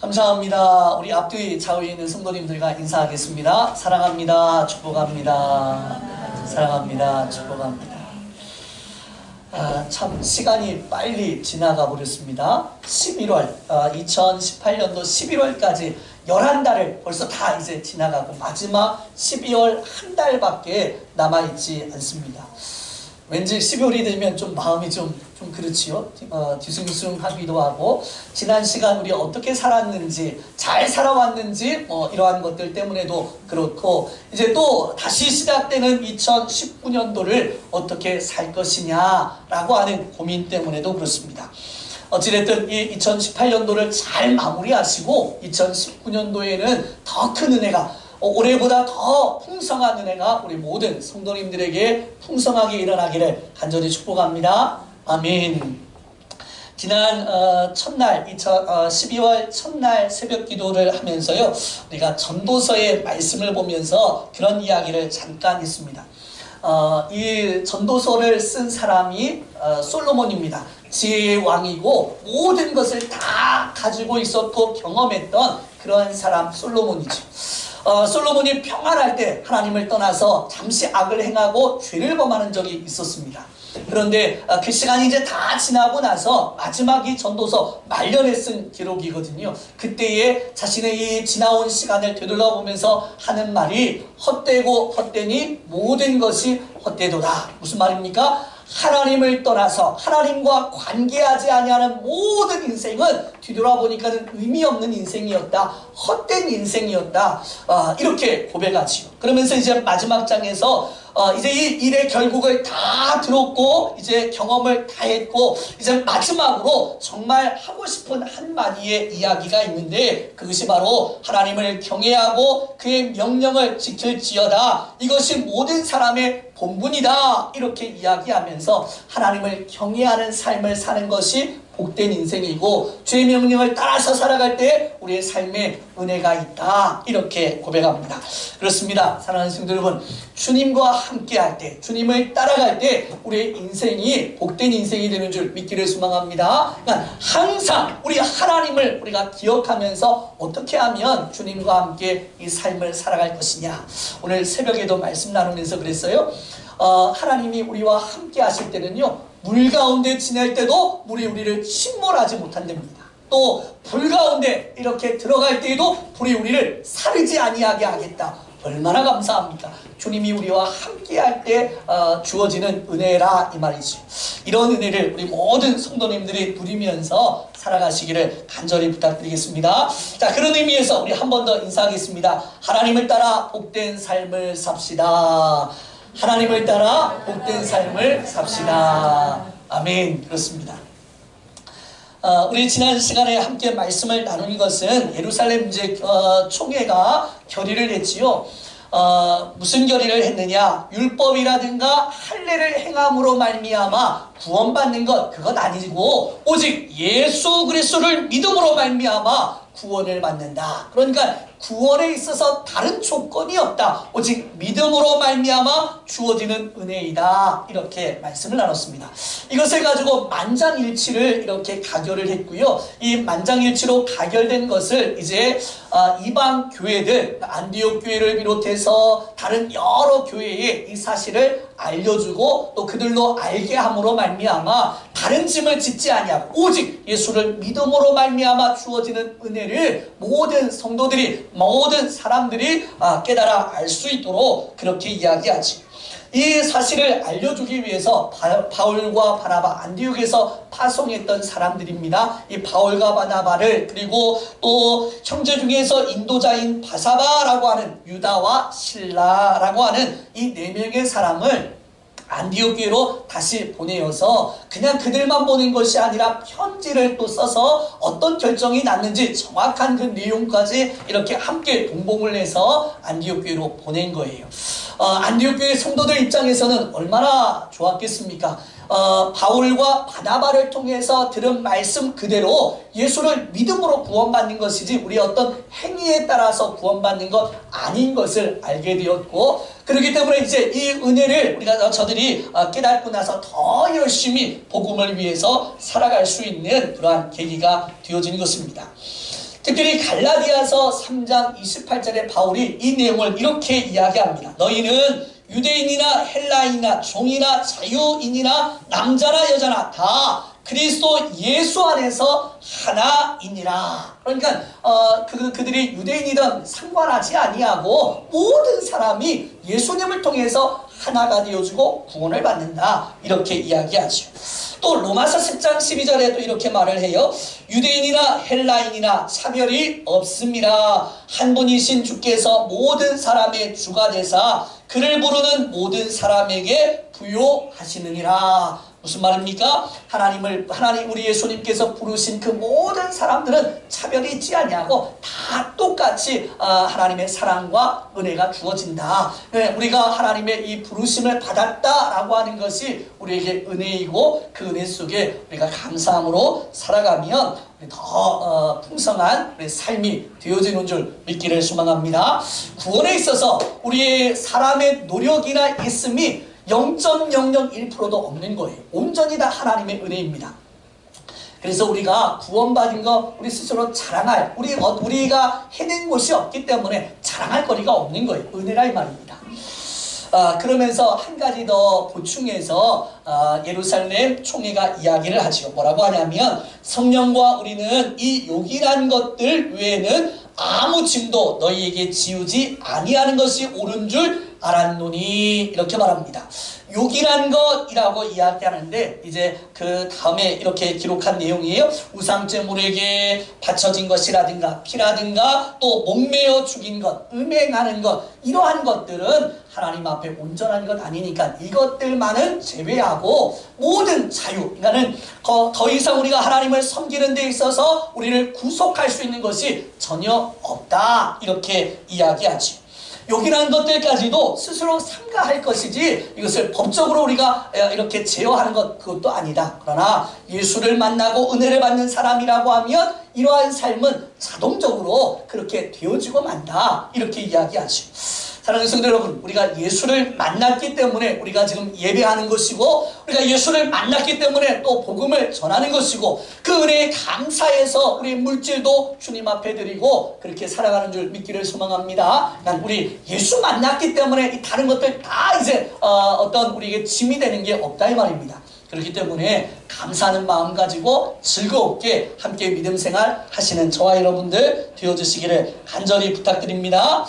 감사합니다. 우리 앞뒤 좌우에 있는 성도님들과 인사하겠습니다. 사랑합니다. 축복합니다. 사랑합니다. 축복합니다. 참 시간이 빨리 지나가 버렸습니다. 11월 2018년도 11월까지 11달을 벌써 다 이제 지나가고 마지막 12월 한 달밖에 남아있지 않습니다. 왠지 12월이 되면 좀 마음이 좀 그렇지요. 뒤숭숭하기도 하고, 지난 시간 우리 어떻게 살았는지, 잘 살아왔는지 이러한 것들 때문에도 그렇고, 이제 또 다시 시작되는 2019년도를 어떻게 살 것이냐라고 하는 고민 때문에도 그렇습니다. 어찌됐든 이 2018년도를 잘 마무리하시고 2019년도에는 더 큰 은혜가, 올해보다 더 풍성한 은혜가 우리 모든 성도님들에게 풍성하게 일어나기를 간절히 축복합니다. 아멘. 지난 첫날 12월 첫날 새벽 기도를 하면서요, 우리가 전도서의 말씀을 보면서 그런 이야기를 잠깐 했습니다. 이 전도서를 쓴 사람이 솔로몬입니다. 지혜의 왕이고 모든 것을 다 가지고 있었고 경험했던 그러한 사람 솔로몬이죠. 솔로몬이 평안할 때 하나님을 떠나서 잠시 악을 행하고 죄를 범하는 적이 있었습니다. 그런데 그 시간이 이제 다 지나고 나서 마지막 이 전도서 말년에 쓴 기록이거든요. 그때에 자신의 이 지나온 시간을 되돌아보면서 하는 말이, 헛되고 헛되니 모든 것이 헛되도다. 무슨 말입니까? 하나님을 떠나서 하나님과 관계하지 아니하는 모든 인생은 뒤돌아보니까는 의미 없는 인생이었다, 헛된 인생이었다, 이렇게 고백하지요. 그러면서 이제 마지막 장에서 이제 이 일의 결국을 다 들었고 이제 경험을 다 했고 이제 마지막으로 정말 하고 싶은 한마디의 이야기가 있는데, 그것이 바로 하나님을 경외하고 그의 명령을 지킬지어다, 이것이 모든 사람의 본분이다, 이렇게 이야기하면서 하나님을 경외하는 삶을 사는 것이 복된 인생이고 죄의 명령을 따라서 살아갈 때 우리의 삶에 은혜가 있다, 이렇게 고백합니다. 그렇습니다. 사랑하는 성도 여러분, 주님과 함께할 때, 주님을 따라갈 때 우리의 인생이 복된 인생이 되는 줄 믿기를 소망합니다. 그러니까 항상 우리 하나님을 우리가 기억하면서 어떻게 하면 주님과 함께 이 삶을 살아갈 것이냐, 오늘 새벽에도 말씀 나누면서 그랬어요. 하나님이 우리와 함께 하실 때는요, 물 가운데 지낼 때도 물이 우리를 침몰하지 못한답니다. 또 불 가운데 이렇게 들어갈 때에도 불이 우리를 사르지 아니하게 하겠다. 얼마나 감사합니까? 주님이 우리와 함께 할 때 주어지는 은혜라, 이 말이죠. 이런 은혜를 우리 모든 성도님들이 누리면서 살아가시기를 간절히 부탁드리겠습니다. 자, 그런 의미에서 우리 한 번 더 인사하겠습니다. 하나님을 따라 복된 삶을 삽시다. 하나님을 따라 복된 삶을 삽시다. 아멘. 그렇습니다. 우리 지난 시간에 함께 말씀을 나눈 것은 예루살렘 총회가 결의를 했지요. 무슨 결의를 했느냐? 율법이라든가 할례를 행함으로 말미암아 구원받는 것, 그것 아니고 오직 예수 그리스도를 믿음으로 말미암아 구원을 받는다. 그러니까 구원에 있어서 다른 조건이 없다. 오직 믿음으로 말미암아 주어지는 은혜이다. 이렇게 말씀을 나눴습니다. 이것을 가지고 만장일치를 이렇게 가결을 했고요. 이 만장일치로 가결된 것을 이제 이방 교회들, 안디옥 교회를 비롯해서 다른 여러 교회에 이 사실을 알려주고 또 그들로 알게 함으로 말미암아 다른 짐을 짓지 아니하고 오직 예수를 믿음으로 말미암아 주어지는 은혜를 모든 성도들이, 모든 사람들이 깨달아 알 수 있도록 그렇게 이야기하지. 이 사실을 알려주기 위해서 바울과 바나바, 안디옥에서 파송했던 사람들입니다. 이 바울과 바나바를, 그리고 또 형제 중에서 인도자인 바사바라고 하는 유다와 실라라고 하는 이 4명의 사람을 안디옥 교회로 다시 보내어서 그냥 그들만 보낸 것이 아니라 편지를 또 써서 어떤 결정이 났는지 정확한 그 내용까지 이렇게 함께 동봉을 해서 안디옥 교회로 보낸 거예요. 안디옥 교회 성도들 입장에서는 얼마나 좋았겠습니까? 바울과 바나바를 통해서 들은 말씀 그대로 예수를 믿음으로 구원받는 것이지 우리 어떤 행위에 따라서 구원받는 것 아닌 것을 알게 되었고, 그렇기 때문에 이제 이 은혜를 저들이 깨닫고 나서 더 열심히 복음을 위해서 살아갈 수 있는 그러한 계기가 되어진 것입니다. 특별히 갈라디아서 3장 28절에 바울이 이 내용을 이렇게 이야기합니다. 너희는 유대인이나 헬라인이나 종이나 자유인이나 남자나 여자나 다 그리스도 예수 안에서 하나이니라. 그러니까 그들이 유대인이든 상관하지 아니하고 모든 사람이 예수님을 통해서 하나가 되어주고 구원을 받는다, 이렇게 이야기하죠. 또 로마서 10장 12절에도 이렇게 말을 해요. 유대인이나 헬라인이나 차별이 없습니다. 한 분이신 주께서 모든 사람의 주가 되사 그를 부르는 모든 사람에게 부요하시느니라. 무슨 말입니까? 하나님 우리 예수님께서 부르신 그 모든 사람들은 차별이 있지 아니하고 다 똑같이 하나님의 사랑과 은혜가 주어진다. 우리가 하나님의 이 부르심을 받았다라고 하는 것이 우리에게 은혜이고, 그 은혜 속에 우리가 감사함으로 살아가면 더 풍성한 우리 삶이 되어지는 줄 믿기를 소망합니다. 구원에 있어서 우리의 사람의 노력이나 있음이 0.001%도 없는 거예요. 온전히 다 하나님의 은혜입니다. 그래서 우리가 구원받은 거 우리 스스로 자랑할, 우리가 해낸 것이 없기 때문에 자랑할 거리가 없는 거예요. 은혜라 이 말입니다. 그러면서 한 가지 더 보충해서 예루살렘 총회가 이야기를 하죠. 뭐라고 하냐면, 성령과 우리는 이 욕이란 것들 외에는 아무 짐도 너희에게 지우지 아니하는 것이 옳은 줄 알았노니, 이렇게 말합니다. 욕이란 것이라고 이야기하는데 이제 그 다음에 이렇게 기록한 내용이에요. 우상제물에게 바쳐진 것이라든가 피라든가 또 목매어 죽인 것, 음행하는 것, 이러한 것들은 하나님 앞에 온전한 것 아니니까 이것들만은 제외하고 모든 자유, 그러니까는 더 이상 우리가 하나님을 섬기는 데 있어서 우리를 구속할 수 있는 것이 전혀 없다, 이렇게 이야기하지. 욕이라는 것들까지도 스스로 삼가할 것이지 이것을 법적으로 우리가 이렇게 제어하는 것, 그것도 아니다. 그러나 예수를 만나고 은혜를 받는 사람이라고 하면 이러한 삶은 자동적으로 그렇게 되어지고 만다, 이렇게 이야기하죠. 사랑하는 성도 여러분, 우리가 예수를 만났기 때문에 우리가 지금 예배하는 것이고, 우리가 예수를 만났기 때문에 또 복음을 전하는 것이고, 그 은혜에 감사해서 우리 물질도 주님 앞에 드리고 그렇게 살아가는 줄 믿기를 소망합니다. 난 우리 예수 만났기 때문에 이 다른 것들 다 이제 어떤 우리에게 짐이 되는 게 없다, 이 말입니다. 그렇기 때문에 감사하는 마음 가지고 즐겁게 함께 믿음 생활 하시는 저와 여러분들 되어주시기를 간절히 부탁드립니다.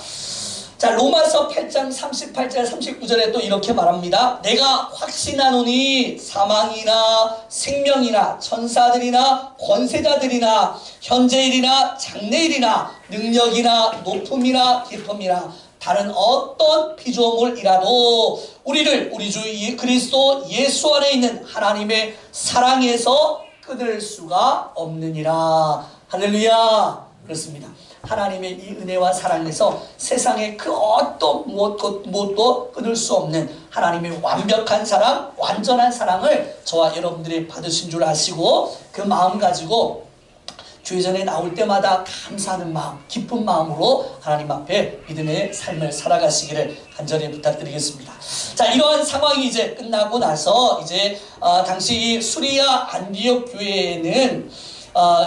자, 로마서 8장 38절 39절에 또 이렇게 말합니다. 내가 확신하노니 사망이나 생명이나 천사들이나 권세자들이나 현재일이나 장래일이나 능력이나 높음이나 깊음이나 다른 어떤 피조물이라도 우리를 우리 주 그리스도 예수 안에 있는 하나님의 사랑에서 끊을 수가 없느니라. 할렐루야. 그렇습니다. 하나님의 이 은혜와 사랑에서 세상의 그 어떤 무엇도 끊을 수 없는 하나님의 완벽한 사랑, 완전한 사랑을 저와 여러분들이 받으신 줄 아시고, 그 마음 가지고 주의 전에 나올 때마다 감사하는 마음, 기쁜 마음으로 하나님 앞에 믿음의 삶을 살아가시기를 간절히 부탁드리겠습니다. 자, 이러한 상황이 이제 끝나고 나서 이제 당시 수리아 안디옥 교회에는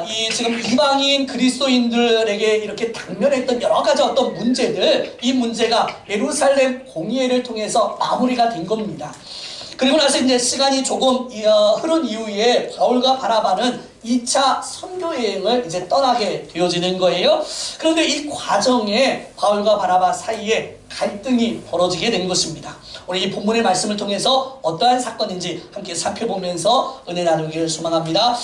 이 지금 이방인 그리스도인들에게 이렇게 당면했던 여러 가지 어떤 문제들, 이 문제가 예루살렘 공의회를 통해서 마무리가 된 겁니다. 그리고 나서 이제 시간이 조금 흐른 이후에 바울과 바나바는 2차 선교 여행을 이제 떠나게 되어지는 거예요. 그런데 이 과정에 바울과 바나바 사이에 갈등이 벌어지게 된 것입니다. 오늘 이 본문의 말씀을 통해서 어떠한 사건인지 함께 살펴보면서 은혜 나누기를 소망합니다.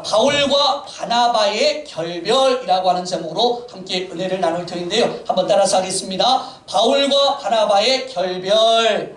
바울과 바나바의 결별이라고 하는 제목으로 함께 은혜를 나눌 터인데요. 한번 따라서 하겠습니다. 바울과 바나바의 결별.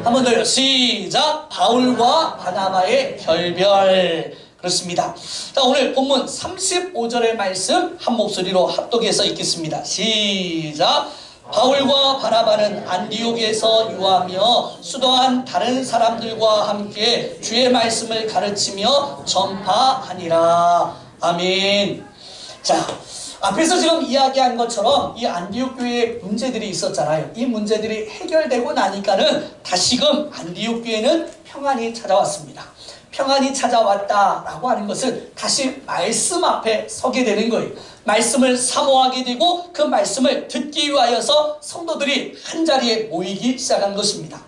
한 번 더요. 시작. 바울과 바나바의 결별. 그렇습니다. 자, 오늘 본문 35절의 말씀 한 목소리로 합독해서 읽겠습니다. 시작. 바울과 바나바는 안디옥에서 유하며 수도한 다른 사람들과 함께 주의 말씀을 가르치며 전파하니라. 아멘. 자, 앞에서 지금 이야기한 것처럼 이 안디옥 교회에 문제들이 있었잖아요. 이 문제들이 해결되고 나니까는 다시금 안디옥 교회는 평안이 찾아왔습니다. 평안이 찾아왔다라고 하는 것은 다시 말씀 앞에 서게 되는 거예요. 말씀을 사모하게 되고 그 말씀을 듣기 위하여서 성도들이 한자리에 모이기 시작한 것입니다.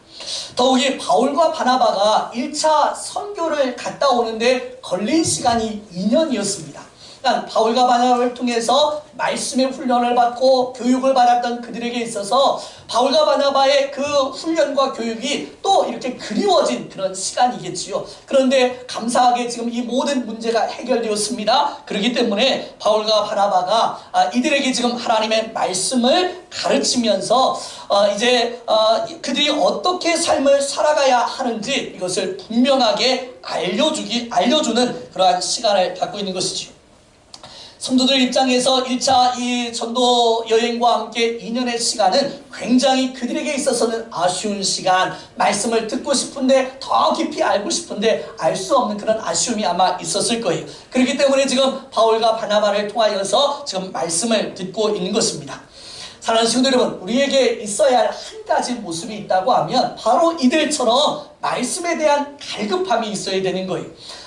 더욱이 바울과 바나바가 1차 선교를 갔다 오는데 걸린 시간이 2년이었습니다. 그러니까 바울과 바나바를 통해서 말씀의 훈련을 받고 교육을 받았던 그들에게 있어서 바울과 바나바의 그 훈련과 교육이 또 이렇게 그리워진 그런 시간이겠지요. 그런데 감사하게 지금 이 모든 문제가 해결되었습니다. 그렇기 때문에 바울과 바나바가 이들에게 지금 하나님의 말씀을 가르치면서 이제 그들이 어떻게 삶을 살아가야 하는지 이것을 분명하게 알려주는 그러한 시간을 갖고 있는 것이지요. 성도들 입장에서 1차 이 전도 여행과 함께 2년의 시간은 굉장히 그들에게 있어서는 아쉬운 시간, 말씀을 듣고 싶은데 더 깊이 알고 싶은데 알 수 없는 그런 아쉬움이 아마 있었을 거예요. 그렇기 때문에 지금 바울과 바나바를 통하여서 지금 말씀을 듣고 있는 것입니다. 사랑하는 성도 여러분, 우리에게 있어야 할 한 가지 모습이 있다고 하면 바로 이들처럼 말씀에 대한 갈급함이 있어야 되는 거예요.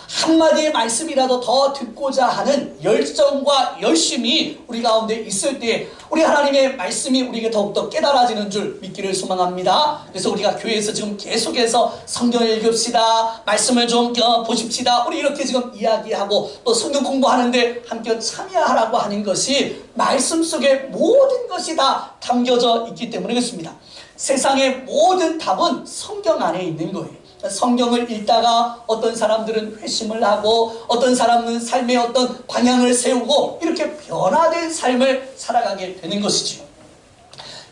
한마디의 말씀이라도 더 듣고자 하는 열정과 열심이 우리 가운데 있을 때 우리 하나님의 말씀이 우리에게 더욱더 깨달아지는 줄 믿기를 소망합니다. 그래서 우리가 교회에서 지금 계속해서 성경을 읽읍시다, 말씀을 좀 보십시다, 우리 이렇게 지금 이야기하고 또 성경 공부하는데 함께 참여하라고 하는 것이 말씀 속에 모든 것이 다 담겨져 있기 때문에 그렇습니다. 세상의 모든 답은 성경 안에 있는 거예요. 성경을 읽다가 어떤 사람들은 회심을 하고 어떤 사람은 삶의 어떤 방향을 세우고 이렇게 변화된 삶을 살아가게 되는 것이지요.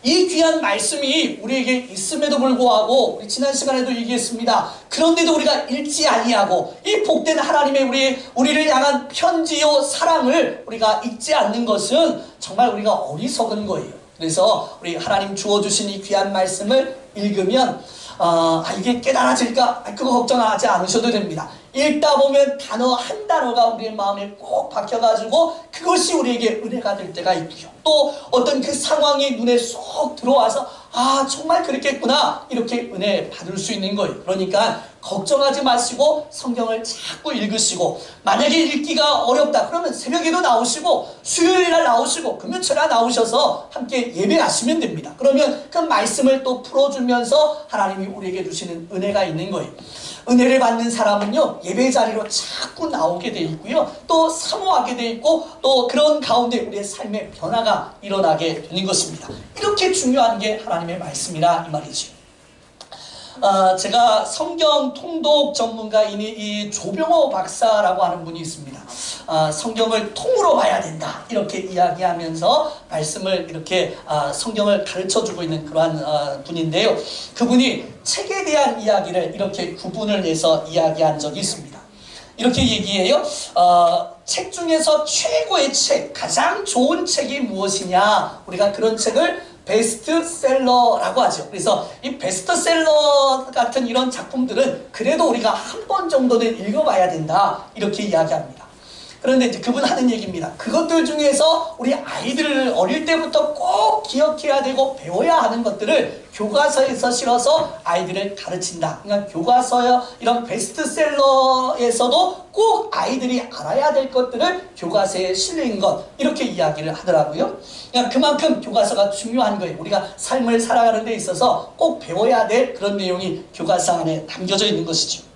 이 귀한 말씀이 우리에게 있음에도 불구하고 우리 지난 시간에도 얘기했습니다. 그런데도 우리가 읽지 아니하고 이 복된 하나님의 우리를 향한 편지요 사랑을 우리가 읽지 않는 것은 정말 우리가 어리석은 거예요. 그래서 우리 하나님 주어주신 이 귀한 말씀을 읽으면 이게 깨달아질까? 그거 걱정하지 않으셔도 됩니다. 읽다 보면 단어 한 단어가 우리의 마음에 꼭 박혀가지고 그것이 우리에게 은혜가 될 때가 있고요. 또 어떤 그 상황이 눈에 쏙 들어와서 정말 그렇겠구나 이렇게 은혜 받을 수 있는 거예요. 그러니까 걱정하지 마시고 성경을 자꾸 읽으시고, 만약에 읽기가 어렵다 그러면 새벽에도 나오시고 수요일날 나오시고 금요일날 나오셔서 함께 예배하시면 됩니다. 그러면 그 말씀을 또 풀어주면서 하나님이 우리에게 주시는 은혜가 있는 거예요. 은혜를 받는 사람은요 예배 자리로 자꾸 나오게 돼 있고요, 또 사모하게 돼 있고, 또 그런 가운데 우리의 삶의 변화가 일어나게 되는 것입니다. 이렇게 중요한 게 하나님의 말씀이라 이 말이죠. 제가 성경 통독 전문가인 이 조병호 박사라고 하는 분이 있습니다. 성경을 통으로 봐야 된다 이렇게 이야기하면서 말씀을 이렇게 성경을 가르쳐주고 있는 그러한 분인데요. 그분이 책에 대한 이야기를 이렇게 구분을 해서 이야기한 적이 있습니다. 이렇게 얘기해요. 책 중에서 최고의 책, 가장 좋은 책이 무엇이냐, 우리가 그런 책을 베스트셀러라고 하죠. 그래서 이 베스트셀러 같은 이런 작품들은 그래도 우리가 한 번 정도는 읽어봐야 된다 이렇게 이야기합니다. 그런데 이제 그분 하는 얘기입니다. 그것들 중에서 우리 아이들을 어릴 때부터 꼭 기억해야 되고 배워야 하는 것들을 교과서에서 실어서 아이들을 가르친다. 그러니까 교과서요 이런 베스트셀러에서도 꼭 아이들이 알아야 될 것들을 교과서에 실린 것 이렇게 이야기를 하더라고요. 그러니까 그만큼 교과서가 중요한 거예요. 우리가 삶을 살아가는 데 있어서 꼭 배워야 될 그런 내용이 교과서 안에 담겨져 있는 것이죠.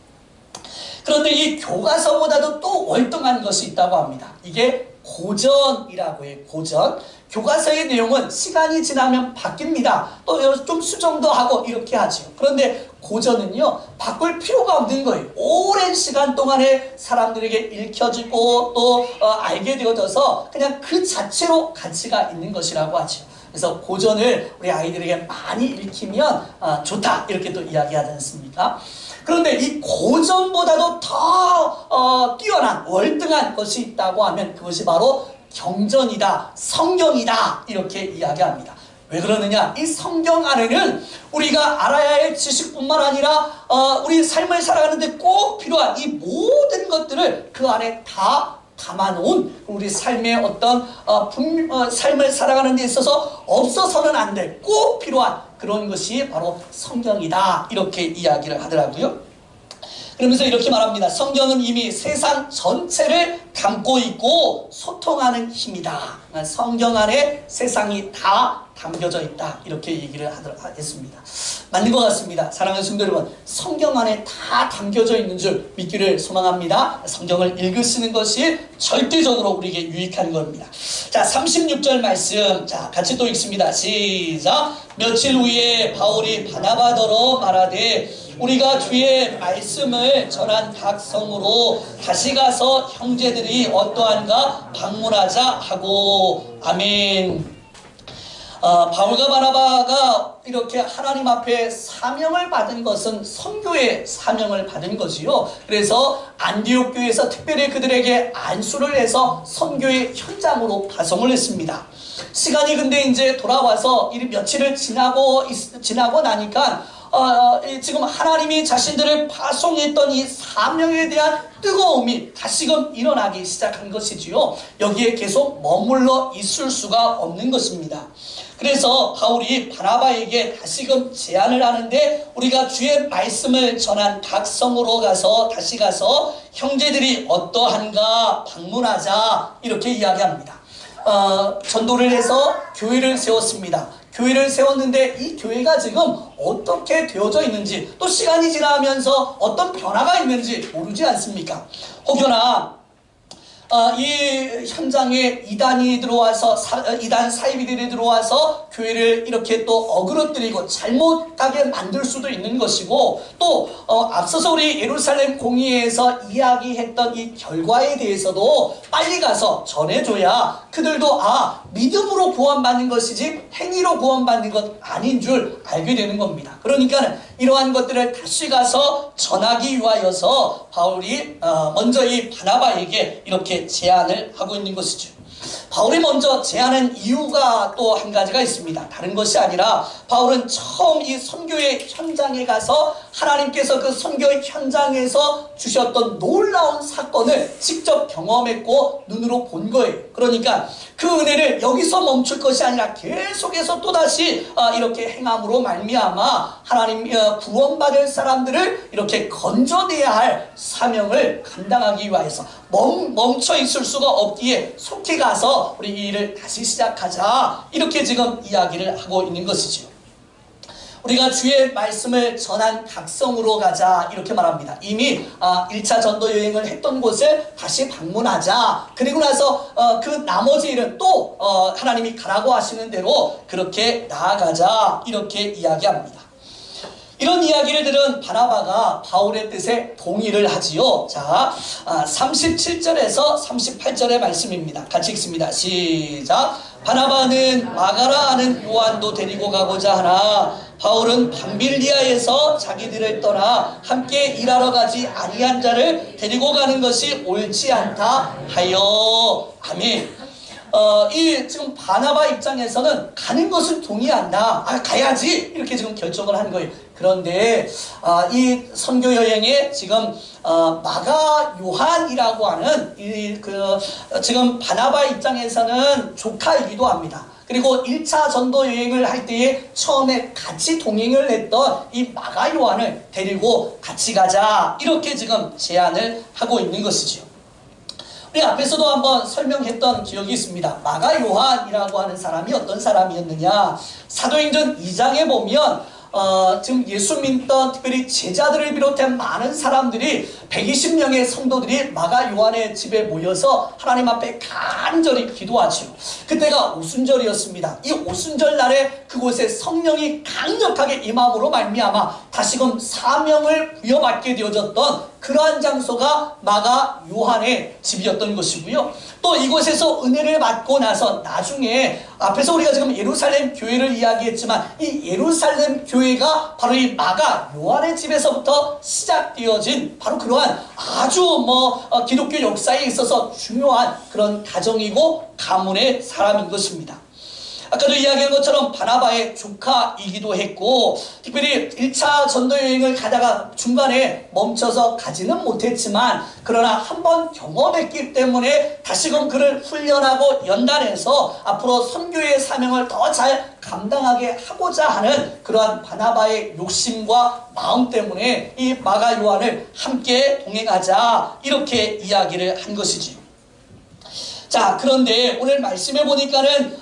그런데 이 교과서보다도 또 월등한 것이 있다고 합니다. 이게 고전이라고 해요. 고전. 교과서의 내용은 시간이 지나면 바뀝니다. 또 좀 수정도 하고 이렇게 하죠. 그런데 고전은요 바꿀 필요가 없는 거예요. 오랜 시간 동안에 사람들에게 읽혀지고 또 알게 되어져서 그냥 그 자체로 가치가 있는 것이라고 하죠. 그래서 고전을 우리 아이들에게 많이 읽히면 좋다 이렇게 또 이야기하지 않습니까? 그런데 이 고전보다도 더 뛰어난 월등한 것이 있다고 하면 그것이 바로 경전이다, 성경이다 이렇게 이야기합니다. 왜 그러느냐? 이 성경 안에는 우리가 알아야 할 지식뿐만 아니라 우리 삶을 살아가는데 꼭 필요한 이 모든 것들을 그 안에 다 담아놓은 우리 삶의 어떤 삶을 살아가는 데 있어서 없어서는 안 될 꼭 필요한 그런 것이 바로 성경이다 이렇게 이야기를 하더라고요. 그러면서 이렇게 말합니다. 성경은 이미 세상 전체를 담고 있고 소통하는 힘이다. 성경 안에 세상이 다 담겨져 있다. 이렇게 얘기를 했습니다. 맞는 것 같습니다. 사랑하는 성도 여러분, 성경 안에 다 담겨져 있는 줄 믿기를 소망합니다. 성경을 읽으시는 것이 절대적으로 우리에게 유익한 겁니다. 자, 36절 말씀, 자, 같이 또 읽습니다. 시작. 며칠 후에 바울이 바나바더러 말하되 우리가 주의 말씀을 전한 각 성으로 다시 가서 형제들이 어떠한가 방문하자 하고. 아멘. 바울과 바나바가 이렇게 하나님 앞에 사명을 받은 것은 선교의 사명을 받은 거지요. 그래서 안디옥 교회에서 특별히 그들에게 안수를 해서 선교의 현장으로 파송을 했습니다. 시간이 근데 이제 돌아와서 이 며칠을 지나고 나니까 지금 하나님이 자신들을 파송했던 이 사명에 대한 뜨거움이 다시금 일어나기 시작한 것이지요. 여기에 계속 머물러 있을 수가 없는 것입니다. 그래서 바울이 바나바에게 다시금 제안을 하는데 우리가 주의 말씀을 전한 각 성으로 다시 가서 형제들이 어떠한가 방문하자 이렇게 이야기합니다. 전도를 해서 교회를 세웠습니다. 교회를 세웠는데 이 교회가 지금 어떻게 되어져 있는지 또 시간이 지나면서 어떤 변화가 있는지 모르지 않습니까? 혹여나 이 현장에 이단이 들어와서 이단 사이비들이 들어와서 교회를 이렇게 또 어그러뜨리고 잘못하게 만들 수도 있는 것이고 또 앞서서 우리 예루살렘 공의회에서 이야기했던 이 결과에 대해서도 빨리 가서 전해줘야 그들도 믿음으로 구원받는 것이지 행위로 구원받는 것 아닌 줄 알게 되는 겁니다. 그러니까 이러한 것들을 다시 가서 전하기 위하여서 바울이 먼저 이 바나바에게 이렇게 제안을 하고 있는 것이죠. 바울이 먼저 제안한 이유가 또 한 가지가 있습니다. 다른 것이 아니라 바울은 처음 이 선교의 현장에 가서 하나님께서 그 선교 현장에서 주셨던 놀라운 사건을 직접 경험했고 눈으로 본 거예요. 그러니까 그 은혜를 여기서 멈출 것이 아니라 계속해서 또다시 이렇게 행함으로 말미암아 하나님 구원받을 사람들을 이렇게 건져내야 할 사명을 감당하기 위해서 멈춰 있을 수가 없기에 속히 가서 우리 이 일을 다시 시작하자 이렇게 지금 이야기를 하고 있는 것이죠. 우리가 주의 말씀을 전한 각성으로 가자 이렇게 말합니다. 이미 1차 전도 여행을 했던 곳을 다시 방문하자. 그리고 나서 그 나머지 일은 또 하나님이 가라고 하시는 대로 그렇게 나아가자 이렇게 이야기합니다. 이런 이야기를 들은 바나바가 바울의 뜻에 동의를 하지요. 자, 37절에서 38절의 말씀입니다. 같이 읽습니다. 시작. 바나바는 마가라 하는 요한도 데리고 가고자 하나 바울은 밤빌리아에서 자기들을 떠나 함께 일하러 가지 아니한 자를 데리고 가는 것이 옳지 않다 하여. 아멘. 지금 바나바 입장에서는 가는 것은 동의한다. 가야지. 이렇게 지금 결정을 한 거예요. 그런데, 이 선교 여행에 지금, 마가 요한이라고 하는, 지금 바나바 입장에서는 조카이기도 합니다. 그리고 1차 전도 여행을 할 때에 처음에 같이 동행을 했던 이 마가 요한을 데리고 같이 가자. 이렇게 지금 제안을 하고 있는 것이죠. 우리 앞에서도 한번 설명했던 기억이 있습니다. 마가 요한이라고 하는 사람이 어떤 사람이었느냐. 사도행전 2장에 보면 지금 예수 믿던 특별히 제자들을 비롯한 많은 사람들이 120명의 성도들이 마가 요한의 집에 모여서 하나님 앞에 간절히 기도하지요. 그때가 오순절이었습니다. 이 오순절 날에 그곳에 성령이 강력하게 임함으로 말미암아 다시금 사명을 부여받게 되어졌던 그러한 장소가 마가 요한의 집이었던 것이고요. 또 이곳에서 은혜를 받고 나서 나중에 앞에서 우리가 지금 예루살렘 교회를 이야기했지만 이 예루살렘 교회가 바로 이 마가 요한의 집에서부터 시작되어진 바로 그러한 아주 기독교 역사에 있어서 중요한 그런 가정이고 가문의 사람인 것입니다. 아까도 이야기한 것처럼 바나바의 조카이기도 했고, 특별히 1차 전도 여행을 가다가 중간에 멈춰서 가지는 못했지만 그러나 한번 경험했기 때문에 다시금 그를 훈련하고 연단해서 앞으로 선교의 사명을 더 잘 감당하게 하고자 하는 그러한 바나바의 욕심과 마음 때문에 이 마가 요한을 함께 동행하자 이렇게 이야기를 한 것이지요. 자, 그런데 오늘 말씀해 보니까는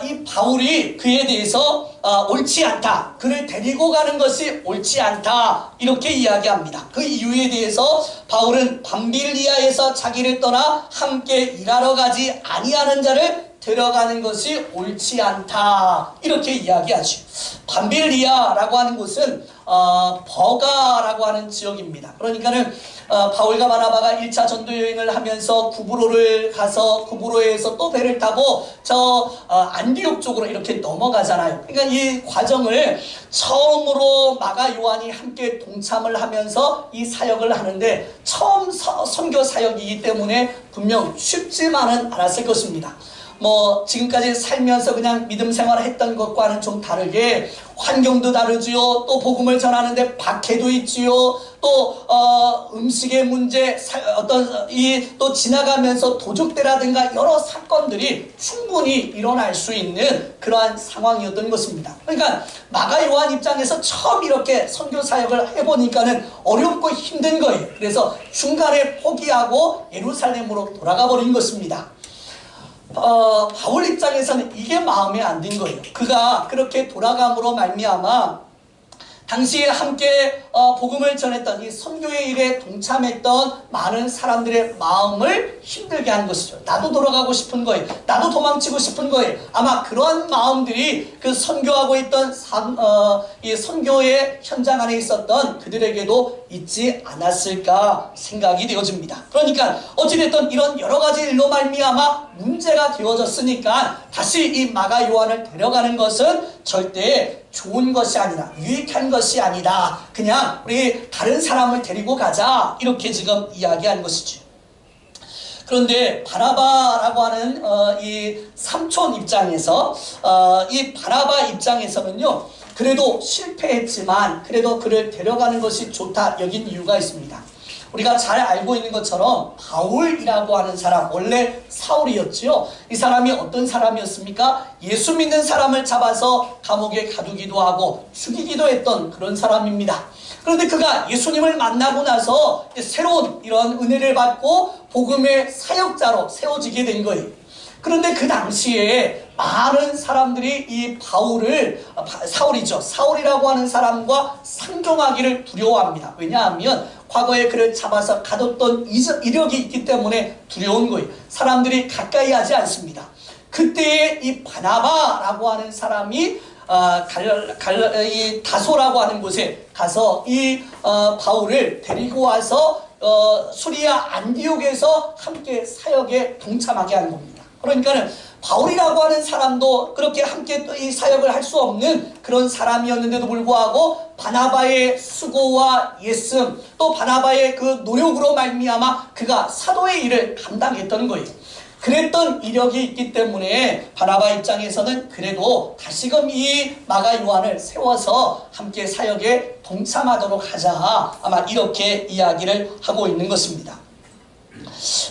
이 바울이 그에 대해서 옳지 않다, 그를 데리고 가는 것이 옳지 않다 이렇게 이야기합니다. 그 이유에 대해서 바울은 밤빌리아에서 자기를 떠나 함께 일하러 가지 아니하는 자를 데려가는 것이 옳지 않다 이렇게 이야기하죠. 밤빌리아라고 하는 곳은 버가라고 하는 지역입니다. 그러니까는 바울과 바나바가 1차 전도 여행을 하면서 구브로를 가서 구브로에서 또 배를 타고 저 안디옥 쪽으로 이렇게 넘어가잖아요. 그러니까 이 과정을 처음으로 마가 요한이 함께 동참을 하면서 이 사역을 하는데 처음 선교 사역이기 때문에 분명 쉽지만은 않았을 것입니다. 뭐 지금까지 살면서 그냥 믿음 생활을 했던 것과는 좀 다르게 환경도 다르지요. 또 복음을 전하는데 박해도 있지요. 또 음식의 문제, 어떤 또 지나가면서 도적대라든가 여러 사건들이 충분히 일어날 수 있는 그러한 상황이었던 것입니다. 그러니까 마가 요한 입장에서 처음 이렇게 선교 사역을 해보니까는 어렵고 힘든 거예요. 그래서 중간에 포기하고 예루살렘으로 돌아가 버린 것입니다. 바울 입장에서는 이게 마음에 안 든 거예요. 그가 그렇게 돌아감으로 말미암아 당시에 함께 복음을 전했던 이 선교의 일에 동참했던 많은 사람들의 마음을 힘들게 한 것이죠. 나도 돌아가고 싶은 거예요. 나도 도망치고 싶은 거예요. 아마 그런 마음들이 그 선교하고 있던 이 선교의 현장 안에 있었던 그들에게도 있지 않았을까 생각이 되어집니다. 그러니까 어찌됐든 이런 여러 가지 일로 말미암아 문제가 되어졌으니까 다시 이 마가 요한을 데려가는 것은 절대 좋은 것이 아니라, 유익한 것이 아니다, 그냥 우리 다른 사람을 데리고 가자 이렇게 지금 이야기한 것이죠. 그런데 바나바라고 하는 이 삼촌 입장에서 이 바나바 입장에서는요, 그래도 실패했지만 그래도 그를 데려가는 것이 좋다 여긴 이유가 있습니다. 우리가 잘 알고 있는 것처럼 바울이라고 하는 사람, 원래 사울이었지요. 이 사람이 어떤 사람이었습니까? 예수 믿는 사람을 잡아서 감옥에 가두기도 하고 죽이기도 했던 그런 사람입니다. 그런데 그가 예수님을 만나고 나서 새로운 이런 은혜를 받고 복음의 사역자로 세워지게 된 거예요. 그런데 그 당시에 많은 사람들이 이 바울을, 사울이죠, 사울이라고 하는 사람과 상종하기를 두려워합니다. 왜냐하면 과거에 그를 잡아서 가뒀던 이력이 있기 때문에 두려운 거예요. 사람들이 가까이 하지 않습니다. 그때에 이 바나바라고 하는 사람이 이 다소라고 하는 곳에 가서 이 바울을 데리고 와서 수리아 안디옥에서 함께 사역에 동참하게 한 겁니다. 그러니까는 바울이라고 하는 사람도 그렇게 함께 이 사역을 할 수 없는 그런 사람이었는데도 불구하고 바나바의 수고와 예씀, 또 바나바의 그 노력으로 말미암아 그가 사도의 일을 감당했던 거예요. 그랬던 이력이 있기 때문에 바나바 입장에서는 그래도 다시금 이 마가 요한을 세워서 함께 사역에 동참하도록 하자, 아마 이렇게 이야기를 하고 있는 것입니다.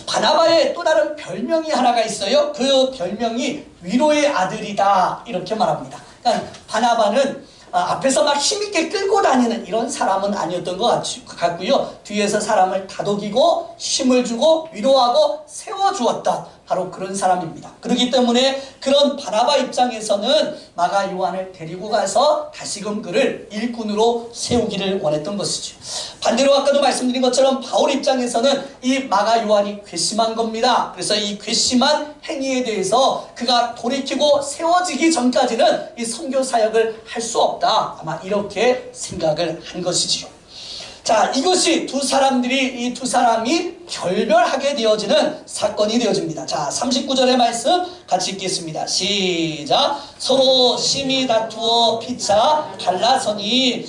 바나바의 또 다른 별명이 하나가 있어요. 그 별명이 위로의 아들이다 이렇게 말합니다. 그러니까 바나바는 앞에서 막 힘있게 끌고 다니는 이런 사람은 아니었던 것 같고요. 뒤에서 사람을 다독이고 힘을 주고 위로하고 세워주었던 바로 그런 사람입니다. 그렇기 때문에 그런 바나바 입장에서는 마가 요한을 데리고 가서 다시금 그를 일꾼으로 세우기를 원했던 것이죠. 반대로 아까도 말씀드린 것처럼 바울 입장에서는 이 마가 요한이 괘씸한 겁니다. 그래서 이 괘씸한 행위에 대해서 그가 돌이키고 세워지기 전까지는 이 선교 사역을 할 수 없다, 아마 이렇게 생각을 한 것이지요. 자, 이것이 이 두 사람이 결별하게 되어지는 사건이 되어집니다. 자, 39절의 말씀 같이 읽겠습니다. 시작. 서로 심히 다투어 피차 갈라서니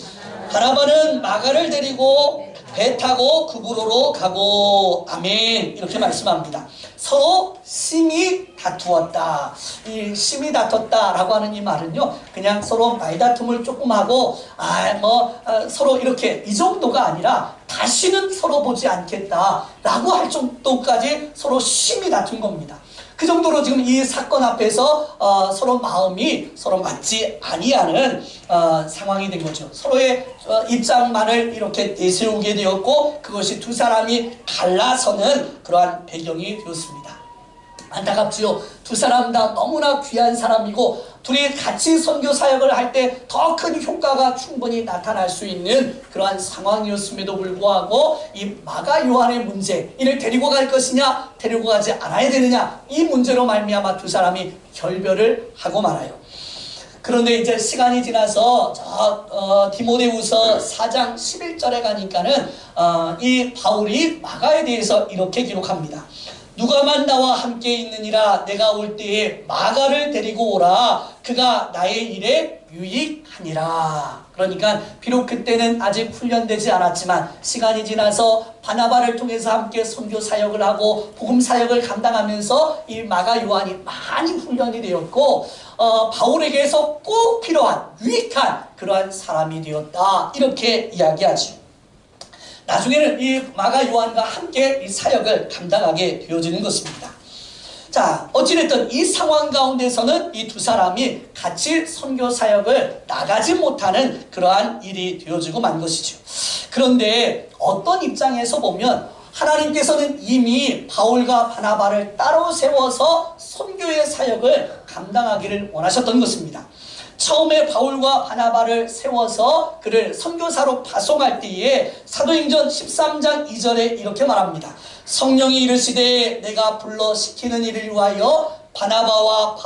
바나바는 마가를 데리고 배 타고 구브로로 가고. 아멘. 이렇게 말씀합니다. 서로 심히 다투었다. 이 심히 다퉜다라고 하는 이 말은요, 그냥 서로 말다툼을 조금 하고 서로 이렇게 이 정도가 아니라 다시는 서로 보지 않겠다라고 할 정도까지 서로 심히 다툰 겁니다. 그 정도로 지금 이 사건 앞에서 서로 마음이 서로 맞지 아니하는 상황이 된 거죠. 서로의 입장만을 이렇게 내세우게 되었고, 그것이 두 사람이 갈라서는 그러한 배경이 되었습니다. 안타깝지요. 두 사람 다 너무나 귀한 사람이고, 둘이 같이 선교 사역을 할 때 더 큰 효과가 충분히 나타날 수 있는 그러한 상황이었음에도 불구하고, 이 마가 요한의 문제, 이를 데리고 갈 것이냐 데리고 가지 않아야 되느냐, 이 문제로 말미암아 두 사람이 결별을 하고 말아요. 그런데 이제 시간이 지나서 디모데후서 4장 11절에 가니까는 이 바울이 마가에 대해서 이렇게 기록합니다. 누가만 나와 함께 있느니라. 내가 올 때에 마가를 데리고 오라. 그가 나의 일에 유익하니라. 그러니까 비록 그때는 아직 훈련되지 않았지만 시간이 지나서 바나바를 통해서 함께 선교 사역을 하고 복음 사역을 감당하면서 이 마가 요한이 많이 훈련이 되었고, 바울에게서 꼭 필요한 유익한 그러한 사람이 되었다, 이렇게 이야기하죠. 나중에는 이 마가 요한과 함께 이 사역을 감당하게 되어지는 것입니다. 자, 어찌됐든 이 상황 가운데서는 이 두 사람이 같이 선교 사역을 나가지 못하는 그러한 일이 되어지고 만 것이죠. 그런데 어떤 입장에서 보면 하나님께서는 이미 바울과 바나바를 따로 세워서 선교의 사역을 감당하기를 원하셨던 것입니다. 처음에 바울과 바나바를 세워서 그를 선교사로 파송할 때에 사도행전 13장 2절에 이렇게 말합니다. 성령이 이르시되 내가 불러 시키는 일을 위하여 바나바와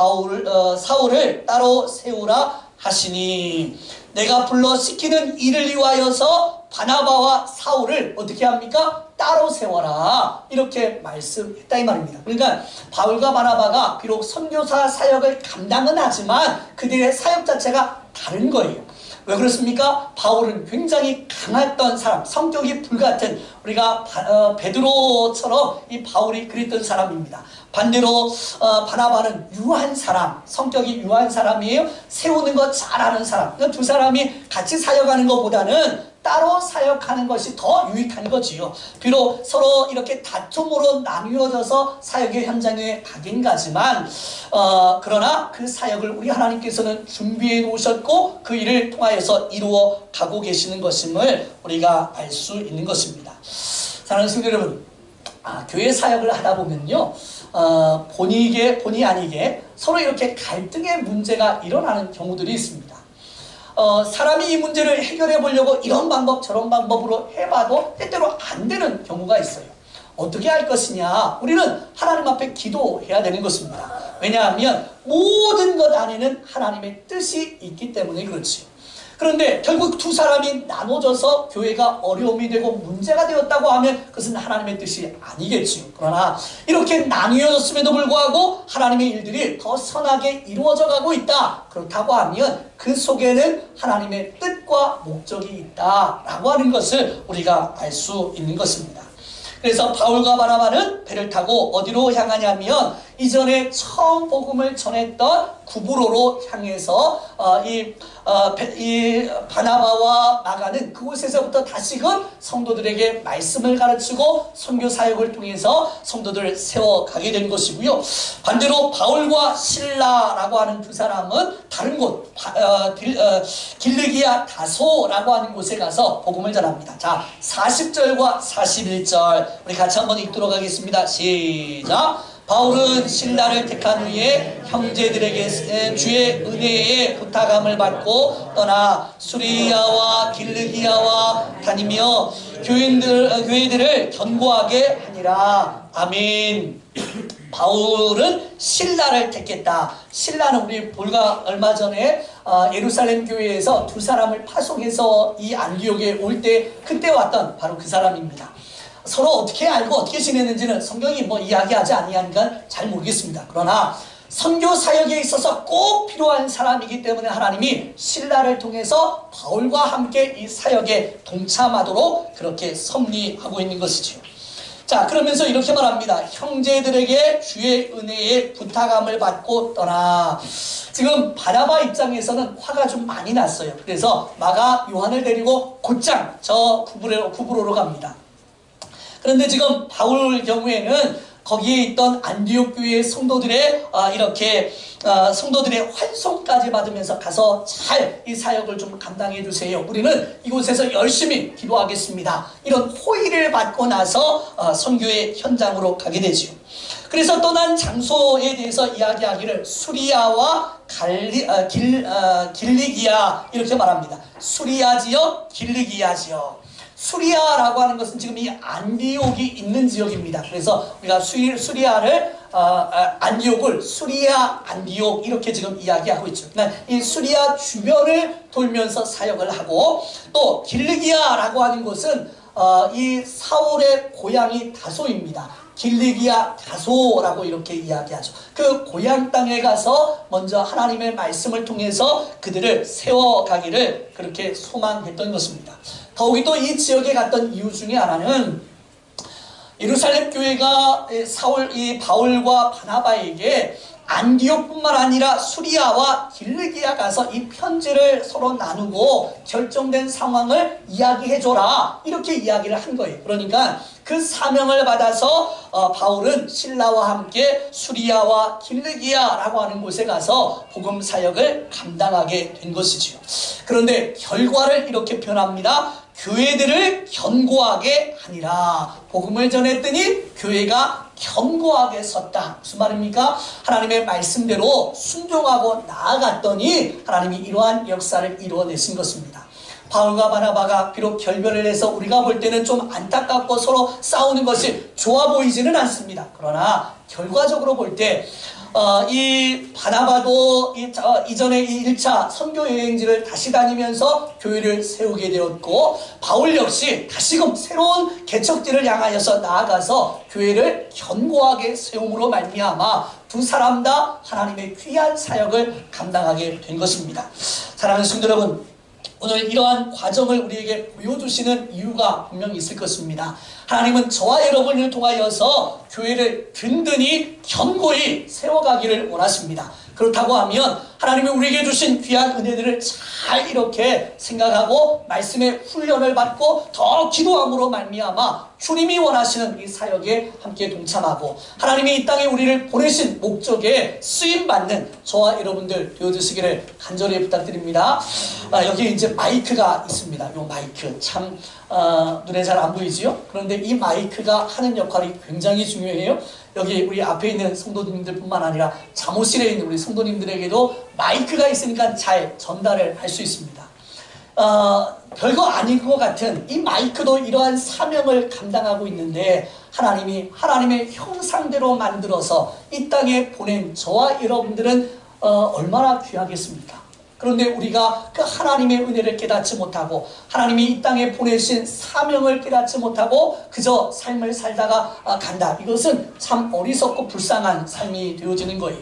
사울을 따로 세우라 하시니, 내가 불러 시키는 일을 위하여서 바나바와 사울을 어떻게 합니까? 따로 세워라, 이렇게 말씀했다 이 말입니다. 그러니까 바울과 바나바가 비록 선교사 사역을 감당은 하지만 그들의 사역 자체가 다른 거예요. 왜 그렇습니까? 바울은 굉장히 강했던 사람, 성격이 불같은, 우리가 베드로처럼 이 바울이 그랬던 사람입니다. 반대로 바나바는 유한 사람, 성격이 유한 사람이에요. 세우는 거 잘하는 사람. 그러니까 두 사람이 같이 사역하는 것보다는 따로 사역하는 것이 더 유익한 거지요. 비록 서로 이렇게 다툼으로 나뉘어져서 사역의 현장에 가긴 가지만 그러나 그 사역을 우리 하나님께서는 준비해 놓으셨고 그 일을 통하여서 이루어 가고 계시는 것임을 우리가 알 수 있는 것입니다. 사랑하는 성도 여러분, 교회 사역을 하다 보면요, 본의 아니게 서로 이렇게 갈등의 문제가 일어나는 경우들이 있습니다. 사람이 이 문제를 해결해 보려고 이런 방법 저런 방법으로 해봐도 때때로 안 되는 경우가 있어요. 어떻게 할 것이냐? 우리는 하나님 앞에 기도해야 되는 것입니다. 왜냐하면 모든 것 안에는 하나님의 뜻이 있기 때문에 그렇지요. 그런데 결국 두 사람이 나눠져서 교회가 어려움이 되고 문제가 되었다고 하면 그것은 하나님의 뜻이 아니겠지요. 그러나 이렇게 나뉘어졌음에도 불구하고 하나님의 일들이 더 선하게 이루어져 가고 있다, 그렇다고 하면 그 속에는 하나님의 뜻과 목적이 있다라고 하는 것을 우리가 알 수 있는 것입니다. 그래서 바울과 바나바는 배를 타고 어디로 향하냐면 이전에 처음 복음을 전했던 구브로로 향해서 이 바나바와 마가는 그곳에서부터 다시금 성도들에게 말씀을 가르치고 선교 사역을 통해서 성도들을 세워가게 된 것이고요. 반대로 바울과 실라라고 하는 두 사람은 다른 곳 길르기아 다소라고 하는 곳에 가서 복음을 전합니다. 자, 40절과 41절 우리 같이 한번 읽도록 하겠습니다. 시작. 바울은 신라를 택한 후에 형제들에게 주의 은혜에 부탁함을 받고 떠나 수리아와 길르기아와 다니며 교회들을 견고하게 하니라. 아멘. 바울은 신라를 택했다. 신라는 우리 불과 얼마 전에 예루살렘 교회에서 두 사람을 파송해서 이 안디옥에 올 때 그때 왔던 바로 그 사람입니다. 서로 어떻게 알고 어떻게 지냈는지는 성경이 이야기하지 아니하니까 잘 모르겠습니다. 그러나 선교 사역에 있어서 꼭 필요한 사람이기 때문에 하나님이 신라를 통해서 바울과 함께 이 사역에 동참하도록 그렇게 섭리하고 있는 것이지요. 자, 그러면서 이렇게 말합니다. 형제들에게 주의 은혜에 부탁함을 받고 떠나. 지금 바나바 입장에서는 화가 좀 많이 났어요. 그래서 마가 요한을 데리고 곧장 저 구브로로 갑니다. 그런데 지금 바울 경우에는 거기에 있던 안디옥 교회의 성도들의 성도들의 환송까지 받으면서 가서 잘 이 사역을 좀 감당해 주세요. 우리는 이곳에서 열심히 기도하겠습니다. 이런 호의를 받고 나서 선교의 현장으로 가게 되지요. 그래서 떠난 장소에 대해서 이야기하기를 수리아와 길리기아 이렇게 말합니다. 수리아 지역, 길리기아 지역. 수리아라고 하는 것은 지금 이 안디옥이 있는 지역입니다. 그래서 우리가 수리아를 안디옥을 수리아 안디옥 이렇게 지금 이야기하고 있죠. 이 수리아 주변을 돌면서 사역을 하고, 또 길리기아라고 하는 곳은 이 사울의 고향이 다소입니다. 길리기아 다소라고 이렇게 이야기하죠. 그 고향 땅에 가서 먼저 하나님의 말씀을 통해서 그들을 세워가기를 그렇게 소망했던 것입니다. 더욱이 또 이 지역에 갔던 이유 중에 하나는 예루살렘 교회가 바울과 바나바에게 안디옥뿐만 아니라 수리아와 길리기아 가서 이 편지를 서로 나누고 결정된 상황을 이야기해줘라 이렇게 이야기를 한 거예요. 그러니까 그 사명을 받아서 바울은 신라와 함께 수리아와 길리기아라고 하는 곳에 가서 복음 사역을 감당하게 된 것이지요. 그런데 결과를 이렇게 표현합니다. 교회들을 견고하게 하니라. 복음을 전했더니 교회가 견고하게 섰다. 무슨 말입니까? 하나님의 말씀대로 순종하고 나아갔더니 하나님이 이러한 역사를 이루어내신 것입니다. 바울과 바나바가 비록 결별을 해서 우리가 볼 때는 좀 안타깝고 서로 싸우는 것이 좋아 보이지는 않습니다. 그러나 결과적으로 볼 때 이 바나바도 이전에 이 1차 선교 여행지를 다시 다니면서 교회를 세우게 되었고, 바울 역시 다시금 새로운 개척지를 향하여서 나아가서 교회를 견고하게 세움으로 말미암아 두 사람 다 하나님의 귀한 사역을 감당하게 된 것입니다. 사랑하는 성도 여러분, 오늘 이러한 과정을 우리에게 보여주시는 이유가 분명히 있을 것입니다. 하나님은 저와 여러분을 통하여서 교회를 든든히 견고히 세워가기를 원하십니다. 그렇다고 하면 하나님이 우리에게 주신 귀한 은혜들을 잘 이렇게 생각하고 말씀의 훈련을 받고 더 기도함으로 말미암아 주님이 원하시는 이 사역에 함께 동참하고 하나님이 이 땅에 우리를 보내신 목적에 쓰임받는 저와 여러분들 되어주시기를 간절히 부탁드립니다. 여기 이제 마이크가 있습니다. 이 마이크 참 눈에 잘 안 보이지요? 그런데 이 마이크가 하는 역할이 굉장히 중요해요. 여기 우리 앞에 있는 성도님들뿐만 아니라 잠옷실에 있는 우리 성도님들에게도 마이크가 있으니까 잘 전달을 할 수 있습니다. 별거 아닌 것 같은 이 마이크도 이러한 사명을 감당하고 있는데 하나님이 하나님의 형상대로 만들어서 이 땅에 보낸 저와 여러분들은 얼마나 귀하겠습니까? 그런데 우리가 그 하나님의 은혜를 깨닫지 못하고 하나님이 이 땅에 보내신 사명을 깨닫지 못하고 그저 삶을 살다가 간다. 이것은 참 어리석고 불쌍한 삶이 되어지는 거예요.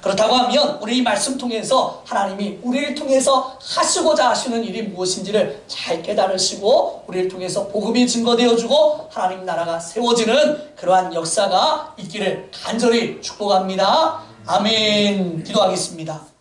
그렇다고 하면 우리 이 말씀 통해서 하나님이 우리를 통해서 하시고자 하시는 일이 무엇인지를 잘 깨달으시고 우리를 통해서 복음이 증거되어주고 하나님 나라가 세워지는 그러한 역사가 있기를 간절히 축복합니다. 아멘. 기도하겠습니다.